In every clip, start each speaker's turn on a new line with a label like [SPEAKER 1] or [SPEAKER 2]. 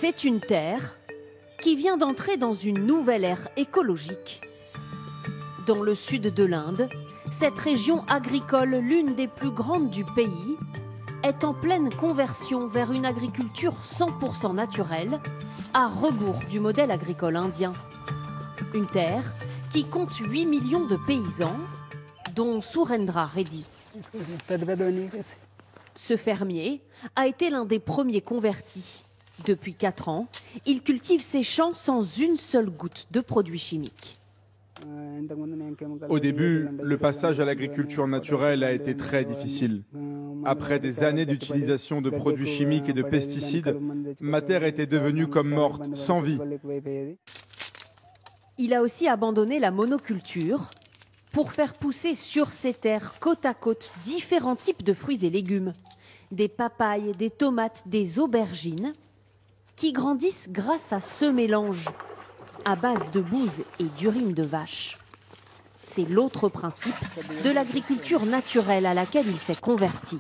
[SPEAKER 1] C'est une terre qui vient d'entrer dans une nouvelle ère écologique. Dans le sud de l'Inde, cette région agricole, l'une des plus grandes du pays, est en pleine conversion vers une agriculture 100% naturelle, à rebours du modèle agricole indien. Une terre qui compte 8 millions de paysans, dont Surendra Reddy. Ce fermier a été l'un des premiers convertis. Depuis 4 ans, il cultive ses champs sans une seule goutte de produits chimiques.
[SPEAKER 2] Au début, le passage à l'agriculture naturelle a été très difficile. Après des années d'utilisation de produits chimiques et de pesticides, ma terre était devenue comme morte, sans vie.
[SPEAKER 1] Il a aussi abandonné la monoculture pour faire pousser sur ses terres côte à côte différents types de fruits et légumes. Des papayes, des tomates, des aubergines qui grandissent grâce à ce mélange à base de bouse et d'urine de vache. C'est l'autre principe de l'agriculture naturelle à laquelle il s'est converti.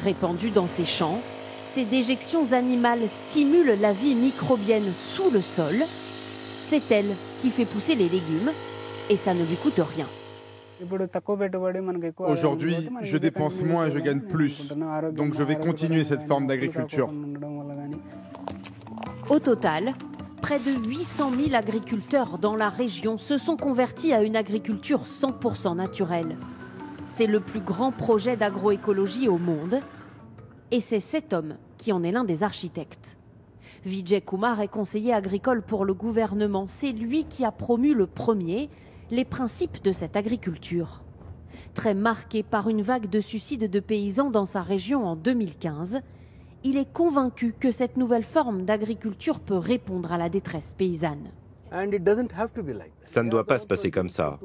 [SPEAKER 1] Répandues dans ses champs, ces déjections animales stimulent la vie microbienne sous le sol. C'est elle qui fait pousser les légumes et ça ne lui coûte rien.
[SPEAKER 2] Aujourd'hui, je dépense moins et je gagne plus. Donc je vais continuer cette forme d'agriculture.
[SPEAKER 1] Au total, près de 800 000 agriculteurs dans la région se sont convertis à une agriculture 100% naturelle. C'est le plus grand projet d'agroécologie au monde et c'est cet homme qui en est l'un des architectes. Vijay Kumar est conseiller agricole pour le gouvernement. C'est lui qui a promu le premier les principes de cette agriculture. Très marqué par une vague de suicides de paysans dans sa région en 2015, il est convaincu que cette nouvelle forme d'agriculture peut répondre à la détresse paysanne.
[SPEAKER 3] Ça ne doit pas se passer comme ça.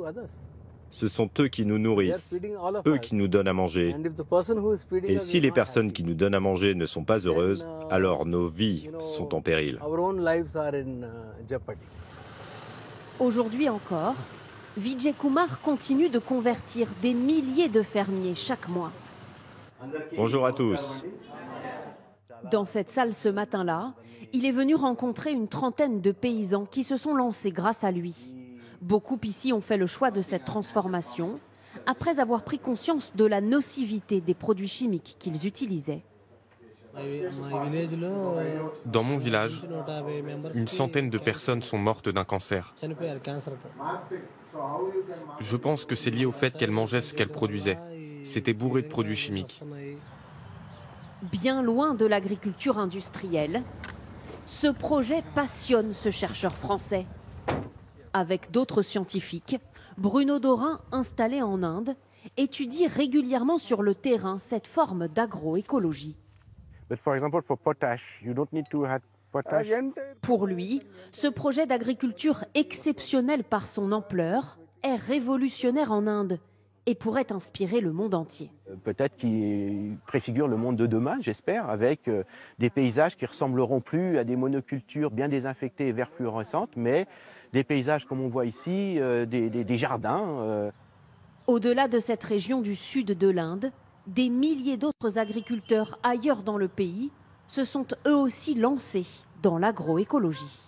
[SPEAKER 3] Ce sont eux qui nous nourrissent, eux qui nous donnent à manger. Et si les personnes qui nous donnent à manger ne sont pas heureuses, alors nos vies sont en péril.
[SPEAKER 1] Aujourd'hui encore, Vijay Kumar continue de convertir des milliers de fermiers chaque mois.
[SPEAKER 3] Bonjour à tous.
[SPEAKER 1] Dans cette salle ce matin-là, il est venu rencontrer une trentaine de paysans qui se sont lancés grâce à lui. Beaucoup ici ont fait le choix de cette transformation après avoir pris conscience de la nocivité des produits chimiques qu'ils utilisaient.
[SPEAKER 4] Dans mon village, une centaine de personnes sont mortes d'un cancer. Je pense que c'est lié au fait qu'elles mangeaient ce qu'elles produisaient. C'était bourré de produits chimiques.
[SPEAKER 1] Bien loin de l'agriculture industrielle, ce projet passionne ce chercheur français. Avec d'autres scientifiques, Bruno Dorin, installé en Inde, étudie régulièrement sur le terrain cette forme d'agroécologie. Pour lui, ce projet d'agriculture exceptionnel par son ampleur est révolutionnaire en Inde et pourrait inspirer le monde entier.
[SPEAKER 5] Peut-être qu'il préfigure le monde de demain, j'espère, avec des paysages qui ressembleront plus à des monocultures bien désinfectées et vert fluorescentes, mais des paysages comme on voit ici, des jardins.
[SPEAKER 1] Au-delà de cette région du sud de l'Inde, des milliers d'autres agriculteurs ailleurs dans le pays se sont eux aussi lancés dans l'agroécologie.